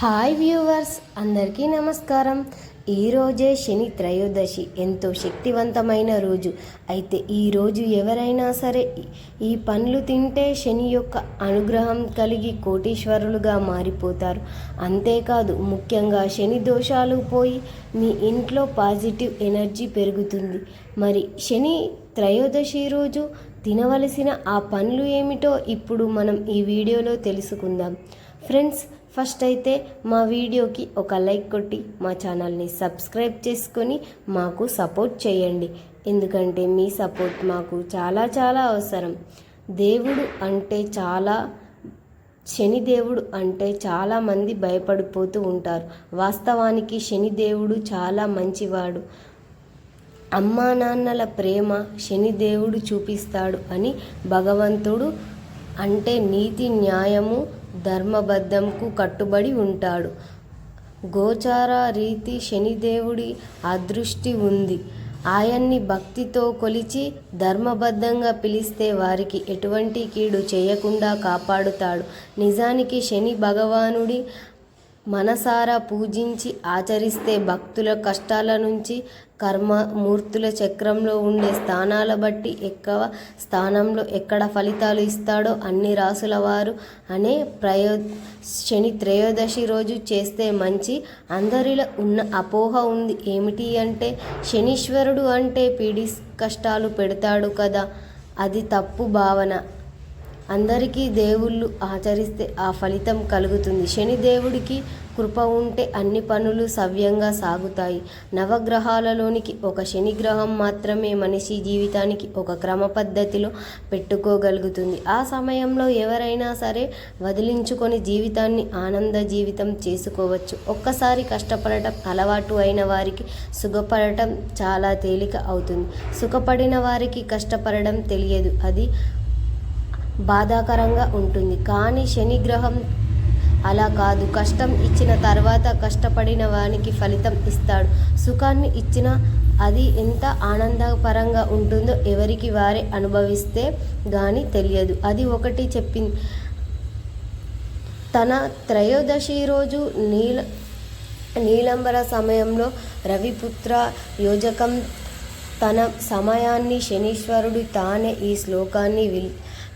Hi viewers, అందరికీ నమస్కారం. ఈరోజే శని త్రయోదశి, ఎంతో శక్తివంతమైన రోజు. అయితే ఈరోజు ఎవరైనా సరే ఈ పండ్లు తింటే శని యొక్క అనుగ్రహం కలిగి కోటీశ్వరులుగా మారిపోతారు. అంతేకాదు, ముఖ్యంగా శని దోషాలు పోయి మీ ఇంట్లో పాజిటివ్ ఎనర్జీ పెరుగుతుంది. మరి శని త్రయోదశి రోజు తినవలసిన ఆ పండ్లు ఏమిటో ఇప్పుడు మనం ఈ వీడియోలో తెలుసుకుందాం. ఫ్రెండ్స్, ఫస్ట్ అయితే మా వీడియోకి ఒక లైక్ కొట్టి మా ఛానల్ని సబ్స్క్రైబ్ చేసుకొని మాకు సపోర్ట్ చేయండి. ఎందుకంటే మీ సపోర్ట్ మాకు చాలా చాలా అవసరం. శనిదేవుడు అంటే చాలామంది భయపడిపోతూ ఉంటారు. వాస్తవానికి శనిదేవుడు చాలా మంచివాడు. అమ్మా నాన్నల ప్రేమ శనిదేవుడు చూపిస్తాడు అని భగవంతుడు అంటే నీతి న్యాయము ధర్మబద్ధంకు కట్టుబడి ఉంటాడు. గోచార రీతి శనిదేవుడి అదృష్టి ఉంది. ఆయన్ని భక్తితో కొలిచి ధర్మబద్ధంగా పిలిస్తే వారికి ఎటువంటి కీడు చేయకుండా కాపాడుతాడు. నిజానికి శని భగవానుడి మనసారా పూజించి ఆచరిస్తే భక్తుల కష్టాల నుంచి కర్మమూర్తుల చక్రంలో ఉండే స్థానాల బట్టి ఎక్కువ స్థానంలో ఎక్కడ ఫలితాలు ఇస్తాడో అన్ని రాసుల వారు అనే శని త్రయోదశి రోజు చేస్తే మంచి. అందరిలో ఉన్న అపోహ ఉంది. ఏమిటి అంటే శనీశ్వరుడు అంటే కష్టాలు పెడతాడు కదా, అది తప్పు భావన. అందరికీ దేవుళ్ళు ఆచరిస్తే ఆ ఫలితం కలుగుతుంది. శనిదేవుడికి కృప ఉంటే అన్ని పనులు సవ్యంగా సాగుతాయి. నవగ్రహాలలోనికి ఒక శనిగ్రహం మాత్రమే మనిషి జీవితానికి ఒక క్రమ పద్ధతిలో పెట్టుకోగలుగుతుంది. ఆ సమయంలో ఎవరైనా సరే వదిలించుకొని జీవితాన్ని ఆనంద జీవితం చేసుకోవచ్చు. ఒక్కసారి కష్టపడటం అలవాటు అయిన వారికి సుఖపడటం చాలా తేలిక అవుతుంది. సుఖపడిన వారికి కష్టపడడం తెలియదు, అది బాధాకరంగా ఉంటుంది. కానీ శనిగ్రహం అలా కాదు. కష్టం ఇచ్చిన తర్వాత కష్టపడిన వానికి ఫలితం ఇస్తాడు. సుఖాన్ని ఇచ్చిన అది ఎంత ఆనందపరంగా ఉంటుందో ఎవరికి వారే అనుభవిస్తే గాని తెలియదు. అది ఒకటి చెప్పింది. తన త్రయోదశి రోజు నీలంబర సమయంలో రవిపుత్ర యోజకం తన సమయాన్ని శనీశ్వరుడు తానే ఈ శ్లోకాన్ని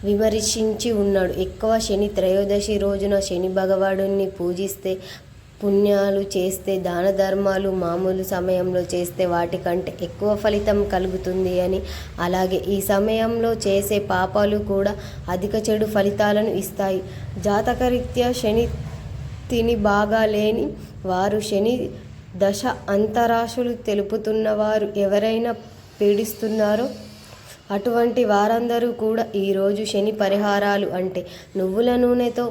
విమర్శించి ఉన్నాడు. ఎక్కువ శని త్రయోదశి రోజున శని భగవానుడిని పూజిస్తే, పుణ్యాలు చేస్తే, దాన ధర్మాలు మామూలు సమయంలో చేస్తే వాటికంటే ఎక్కువ ఫలితం కలుగుతుంది అని, అలాగే ఈ సమయంలో చేసే పాపాలు కూడా అధిక చెడు ఫలితాలను ఇస్తాయి. జాతకరీత్యా శని తిని బాగా లేని వారు, శని దశ అంతరాశులు తెలుపుతున్నవారు ఎవరైనా పీడిస్తున్నారో అటువంటి వారందరూ కూడా ఈరోజు శని పరిహారాలు అంటే నువ్వుల నూనెతో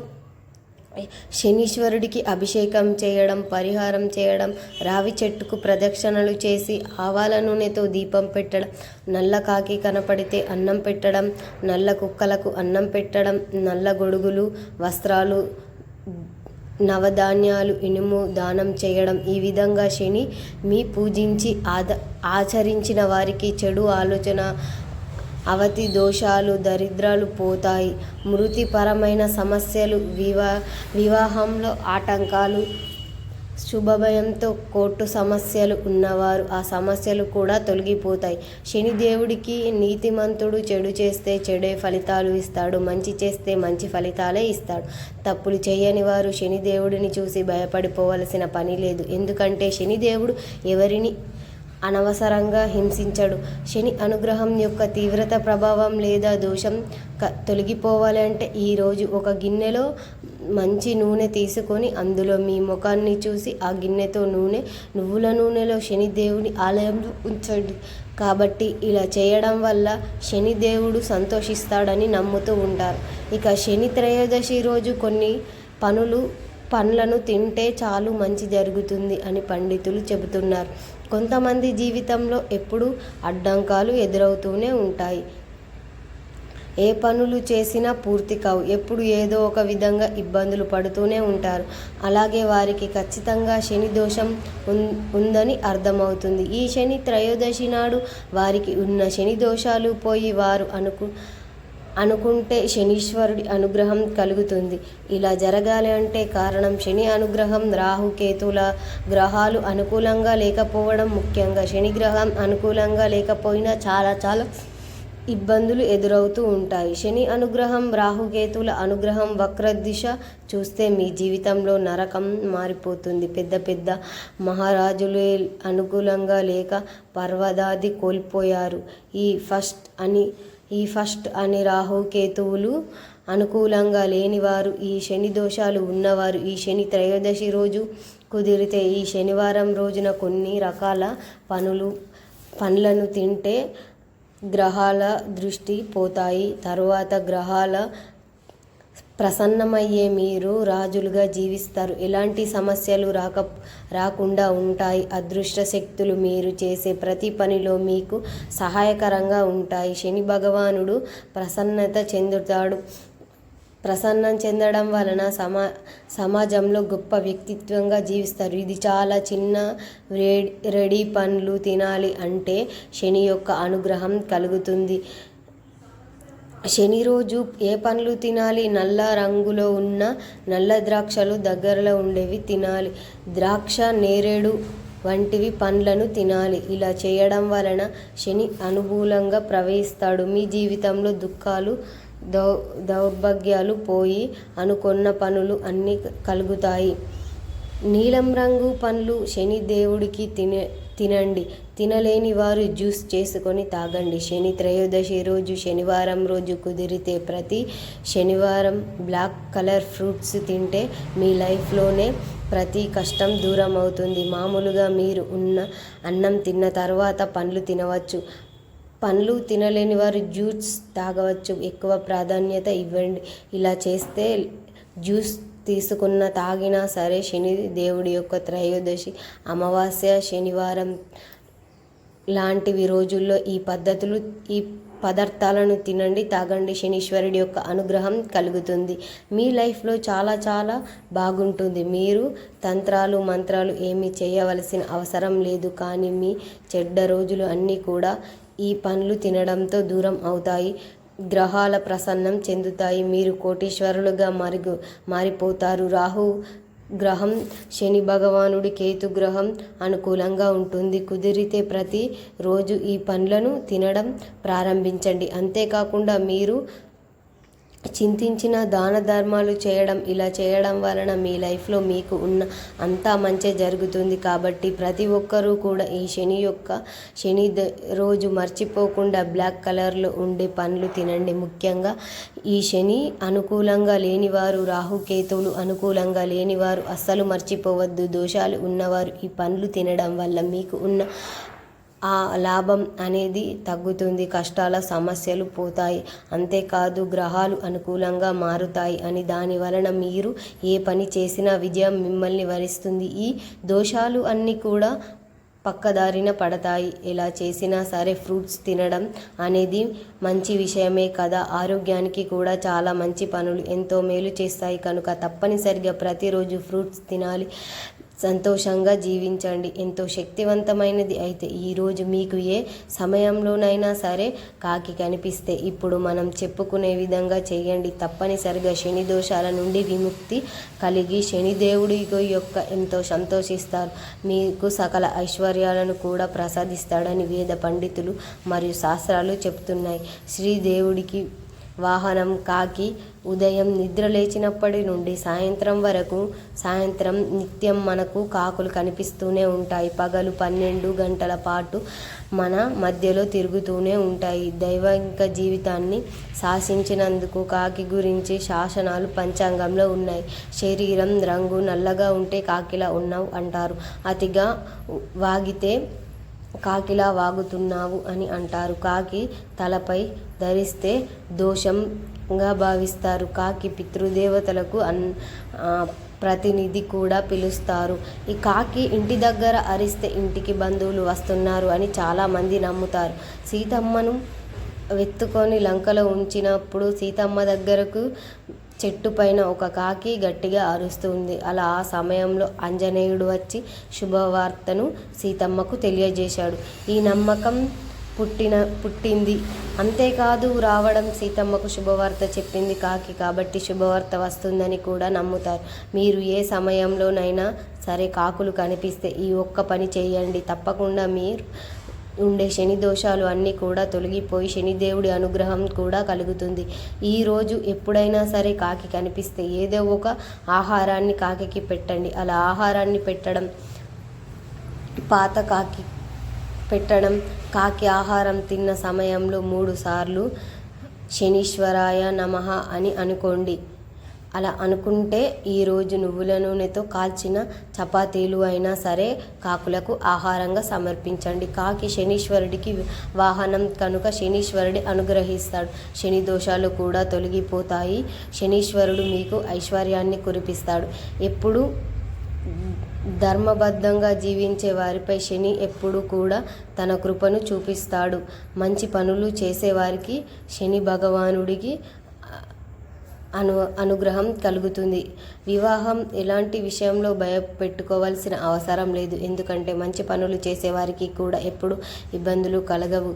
శనీశ్వరుడికి అభిషేకం చేయడం, పరిహారం చేయడం, రావి చెట్టుకు ప్రదక్షిణలు చేసి ఆవాల నూనెతో దీపం పెట్టడం, నల్ల కాకి కనపడితే అన్నం పెట్టడం, నల్ల కుక్కలకు అన్నం పెట్టడం, నల్ల గొడుగులు, వస్త్రాలు, నవధాన్యాలు, ఇనుము దానం చేయడం. ఈ విధంగా శని మీ పూజించి ఆచరించిన వారికి చెడు ఆలోచన, అవతి దోషాలు, దరిద్రాలు పోతాయి. మృతిపరమైన సమస్యలు, వివాహంలో ఆటంకాలు, శుభభయంతో కోర్టు సమస్యలు ఉన్నవారు ఆ సమస్యలు కూడా తొలగిపోతాయి. శనిదేవుడికి నీతిమంతుడు చెడు చేస్తే చెడే ఫలితాలు ఇస్తాడు, మంచి చేస్తే మంచి ఫలితాలే ఇస్తాడు. తప్పులు చేయని వారు శనిదేవుడిని చూసి భయపడిపోవలసిన పని లేదు. ఎందుకంటే శనిదేవుడు ఎవరిని అనవసరంగా హింసించడు. శని అనుగ్రహం యొక్క తీవ్రత, ప్రభావం లేదా దోషం తొలగిపోవాలంటే ఈరోజు ఒక గిన్నెలో మంచి నూనె తీసుకొని అందులో మీ ముఖాన్ని చూసి ఆ గిన్నెతో నువ్వుల నూనెలో శనిదేవుని ఆలయంలో ఉంచండి. కాబట్టి ఇలా చేయడం వల్ల శనిదేవుడు సంతోషిస్తాడని నమ్ముతూ ఉంటారు. ఇక శని త్రయోదశి రోజు కొన్ని పండ్లను తింటే చాలు మంచి జరుగుతుంది అని పండితులు చెబుతున్నారు. కొంతమంది జీవితంలో ఎప్పుడూ అడ్డంకాలు ఎదురవుతూనే ఉంటాయి. ఏ పనులు చేసినా పూర్తి కావు. ఎప్పుడు ఏదో ఒక విధంగా ఇబ్బందులు పడుతూనే ఉంటారు. అలాగే వారికి ఖచ్చితంగా శని దోషం ఉందని అర్థమవుతుంది. ఈ శని త్రయోదశి నాడు వారికి ఉన్న శని దోషాలు పోయి వారు అనుకుంటే శనీశ్వరుడి అనుగ్రహం కలుగుతుంది. ఇలా జరగాలి అంటే కారణం శని అనుగ్రహం. రాహుకేతుల గ్రహాలు అనుకూలంగా లేకపోవడం ముఖ్యంగా. శని గ్రహం అనుకూలంగా లేకపోయినా చాలా ఇబ్బందులు ఎదురవుతూ ఉంటాయి. శని అనుగ్రహం, రాహుకేతుల అనుగ్రహం, వక్రదిశ చూస్తే మీ జీవితంలో నరకం మారిపోతుంది. పెద్ద మహారాజులే అనుకూలంగా లేక పర్వతాది కోల్పోయారు. ఈ ఫస్ట్ అని రాహుకేతువులు అనుకూలంగా లేనివారు, ఈ శని దోషాలు ఉన్నవారు ఈ శని త్రయోదశి రోజు కుదిరితే ఈ శనివారం రోజున కొన్ని రకాల పండ్లను తింటే గ్రహాల దృష్టి పోతాయి. తరువాత గ్రహాల ప్రసన్నమయ్యే మీరు రాజులుగా జీవిస్తారు. ఎలాంటి సమస్యలు రాకుండా ఉంటాయి. అదృష్ట శక్తులు మీరు చేసే ప్రతి పనిలో మీకు సహాయకరంగా ఉంటాయి. శని భగవానుడు ప్రసన్నం చెందడం వలన సమాజంలో గొప్ప వ్యక్తిత్వంగా జీవిస్తారు. ఇది చాలా చిన్న రెడీ పండ్లు తినాలి అంటే శని యొక్క అనుగ్రహం కలుగుతుంది. శని రోజు ఏ పండ్లు తినాలి? నల్ల రంగులో ఉన్న నల్ల ద్రాక్షలు దగ్గరలో ఉండేవి తినాలి. ద్రాక్ష, నేరేడు వంటివి పండ్లను తినాలి. ఇలా చేయడం వలన శని అనుకూలంగా ప్రవహిస్తాడు. మీ జీవితంలో దుఃఖాలు, దౌర్భాగ్యాలు పోయి అనుకున్న పనులు అన్నీ కలుగుతాయి. నీలం రంగు పండ్లు శని దేవుడికి తినండి. తినలేని వారు జ్యూస్ చేసుకొని తాగండి. శని త్రయోదశి రోజు శనివారం రోజు కుదిరితే ప్రతి శనివారం బ్లాక్ కలర్ ఫ్రూట్స్ తింటే మీ లైఫ్లోనే ప్రతి కష్టం దూరం అవుతుంది. మామూలుగా మీరు అన్నం తిన్న తర్వాత పండ్లు తినవచ్చు. పండ్లు తినలేని వారు జ్యూస్ తాగవచ్చు. ఎక్కువ ప్రాధాన్యత ఇవ్వండి. ఇలా చేస్తే జ్యూస్ తాగినా సరే శని దేవుడి యొక్క త్రయోదశి, అమావాస్య, శనివారం లాంటివి రోజుల్లో ఈ పదార్థాలను తినండి, తాగండి. శనీశ్వరుడి యొక్క అనుగ్రహం కలుగుతుంది. మీ లైఫ్లో చాలా బాగుంటుంది. మీరు తంత్రాలు మంత్రాలు ఏమీ చేయవలసిన అవసరం లేదు. కానీ మీ చెడ్డ రోజులు అన్నీ కూడా ఈ పండ్లు తినడంతో దూరం అవుతాయి. గ్రహాల ప్రసన్నం చెందుతాయి. మీరు కోటీశ్వరులుగా మారిపోతారు. రాహు గ్రహం, శని భగవానుడి కేతు గ్రహం అనుకూలంగా ఉంటుంది. కుదిరితే ప్రతి రోజు ఈ పండ్లను తినడం ప్రారంభించండి. అంతేకాకుండా మీరు చింతించిన దాన ధర్మాలు చేయడం, ఇలా చేయడం వలన మీ లైఫ్లో మీకు అంతా మంచి జరుగుతుంది. కాబట్టి ప్రతి ఒక్కరూ కూడా ఈ శని రోజు మర్చిపోకుండా బ్లాక్ కలర్లో ఉండే పండ్లు తినండి. ముఖ్యంగా ఈ శని అనుకూలంగా లేనివారు, రాహుకేతువులు అనుకూలంగా లేనివారు అస్సలు మర్చిపోవద్దు. దోషాలు ఉన్నవారు ఈ పండ్లు తినడం వల్ల మీకు ఆ లాభం అనేది తగ్గుతుంది. కష్టాల సమస్యలు పోతాయి. అంతేకాదు గ్రహాలు అనుకూలంగా మారుతాయి అని దాని వలన మీరు ఏ పని చేసినా విజయం మిమ్మల్ని వరిస్తుంది. ఈ దోషాలు అన్నీ కూడా పక్కదారిన పడతాయి. ఎలా చేసినా సరే ఫ్రూట్స్ తినడం అనేది మంచి విషయమే కదా. ఆరోగ్యానికి కూడా చాలా మంచి పనులు ఎంతో మేలు చేస్తాయి. కనుక తప్పనిసరిగా ప్రతిరోజు ఫ్రూట్స్ తినాలి. సంతోషంగా జీవించండి. ఎంతో శక్తివంతమైనది. అయితే ఈరోజు మీకు ఏ సమయంలోనైనా సరే కాకి కనిపిస్తే ఇప్పుడు మనం చెప్పుకునే విధంగా చేయండి. తప్పనిసరిగా శని దోషాల నుండి విముక్తి కలిగి శనిదేవుడి యొక్క ఎంతో సంతోషిస్తారు. మీకు సకల ఐశ్వర్యాలను కూడా ప్రసాదిస్తాడని వేద పండితులు మరియు శాస్త్రాలు చెప్తున్నాయి. శ్రీదేవుడికి వాహనం కాకి. ఉదయం నిద్ర లేచినప్పటి నుండి సాయంత్రం నిత్యం మనకు కాకులు కనిపిస్తూనే ఉంటాయి. పగలు 12 గంటల పాటు మన మధ్యలో తిరుగుతూనే ఉంటాయి. దైవిక జీవితాన్ని శాసించినందుకు కాకి గురించి శాసనాలు పంచాంగంలో ఉన్నాయి. శరీరం రంగు నల్లగా ఉంటే కాకిలా ఉన్నావు అంటారు. అతిగా వాగితే కాకిలా వాగుతున్నావు అని అంటారు. కాకి తలపై ధరిస్తే దోషంగా భావిస్తారు. కాకి పితృదేవతలకు ప్రతినిధి కూడా పిలుస్తారు. ఈ కాకి ఇంటి దగ్గర అరిస్తే ఇంటికి బంధువులు వస్తున్నారు అని చాలామంది నమ్ముతారు. సీతమ్మను వెతుకొని లంకలో ఉంచినప్పుడు సీతమ్మ దగ్గరకు చెట్టు పైన ఒక కాకి గట్టిగా అరుస్తుంది. అలా ఆ సమయంలో ఆంజనేయుడు వచ్చి శుభవార్తను సీతమ్మకు తెలియజేశాడు. ఈ నమ్మకం పుట్టింది. అంతేకాదు రావడం సీతమ్మకు శుభవార్త చెప్పింది కాకి కాబట్టి శుభవార్త వస్తుందని కూడా నమ్ముతారు. మీరు ఏ సమయంలోనైనా సరే కాకులు కనిపిస్తే ఈ ఒక్క పని చేయండి. తప్పకుండా మీరు ఉండే శని దోషాలు అన్నీ కూడా తొలగిపోయి శనిదేవుడి అనుగ్రహం కూడా కలుగుతుంది. ఈరోజు ఎప్పుడైనా సరే కాకి కనిపిస్తే ఏదో ఒక ఆహారాన్ని కాకికి పెట్టండి. అలా ఆహారాన్ని పెట్టడం, పాత కాకి పెట్టడం, కాకి ఆహారం తిన్న సమయంలో 3 సార్లు శనీశ్వరాయ నమః అని అనుకోండి. అలా అనుకుంటే ఈరోజు నువ్వుల నూనెతో కాల్చిన చపాతీలు అయినా సరే కాకులకు ఆహారంగా సమర్పించండి. కాకి శనీశ్వరుడికి వాహనం కనుక శనీశ్వరుడి అనుగ్రహిస్తాడు. శని దోషాలు కూడా తొలగిపోతాయి. శనీశ్వరుడు మీకు ఐశ్వర్యాన్ని కురిపిస్తాడు. ఎప్పుడు ధర్మబద్ధంగా జీవించే వారిపై శని ఎప్పుడు కూడా తన కృపను చూపిస్తాడు. మంచి పనులు చేసేవారికి శని భగవానుడికి అనుగ్రహం కలుగుతుంది. వివాహం ఎలాంటి విషయంలో భయపెట్టుకోవాల్సిన అవసరం లేదు. ఎందుకంటే మంచి పనులు చేసేవారికి కూడా ఎప్పుడు ఇబ్బందులు కలగవు.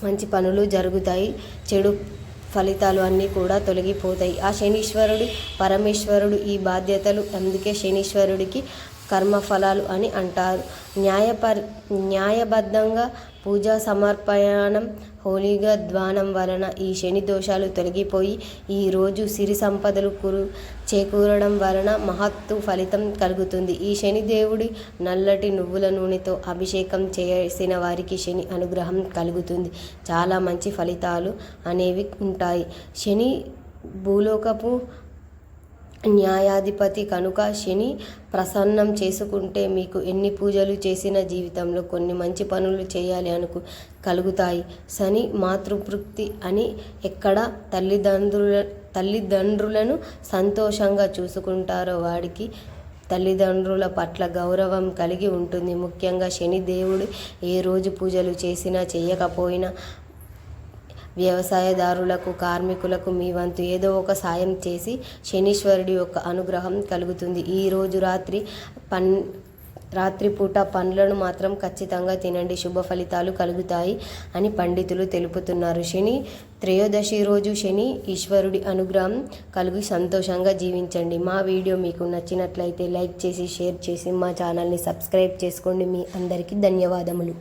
మంచి పనులు జరుగుతాయి. చెడు ఫలితాలు అన్నీ కూడా తొలగిపోతాయి. ఆ శనీశ్వరుడు పరమేశ్వరుడు ఈ బాధ్యతలు. అందుకే శనీశ్వరుడికి కర్మఫలాలు అని అంటారు. న్యాయబద్ధంగా పూజా సమర్పణం, హోలీగా ద్వానం వలన ఈ శని దోషాలు తొలగిపోయి ఈరోజు సిరి సంపదలు చేకూరడం వలన మహత్తు ఫలితం కలుగుతుంది. ఈ శనిదేవుడి నల్లటి నువ్వుల నూనెతో అభిషేకం చేసిన వారికి శని అనుగ్రహం కలుగుతుంది. చాలా మంచి ఫలితాలు అనేవి ఉంటాయి. శని భూలోకపు న్యాయాధిపతి కనుక శని ప్రసన్నం చేసుకుంటే మీకు ఎన్ని పూజలు చేసిన జీవితంలో కొన్ని మంచి పనులు చేయాలి కలుగుతాయి. శని మాతృప్రీతి అని ఎక్కడ తల్లిదండ్రులను సంతోషంగా చూసుకుంటారో వాడికి తల్లిదండ్రుల పట్ల గౌరవం కలిగి ఉంటుంది. ముఖ్యంగా శని దేవుడు ఏ రోజు పూజలు చేసినా చేయకపోయినా వ్యవసాయదారులకు, కార్మికులకు మీ వంతు ఏదో ఒక సాయం చేసి శనీశ్వరుడి యొక్క అనుగ్రహం కలుగుతుంది. ఈరోజు రాత్రిపూట పండ్లను మాత్రం ఖచ్చితంగా తినండి. శుభ ఫలితాలు కలుగుతాయి అని పండితులు తెలుపుతున్నారు. శని త్రయోదశి రోజు శని ఈశ్వరుడి అనుగ్రహం కలిగి సంతోషంగా జీవించండి. మా వీడియో మీకు నచ్చినట్లయితే లైక్ చేసి, షేర్ చేసి మా ఛానల్ని సబ్స్క్రైబ్ చేసుకోండి. మీ అందరికీ ధన్యవాదములు.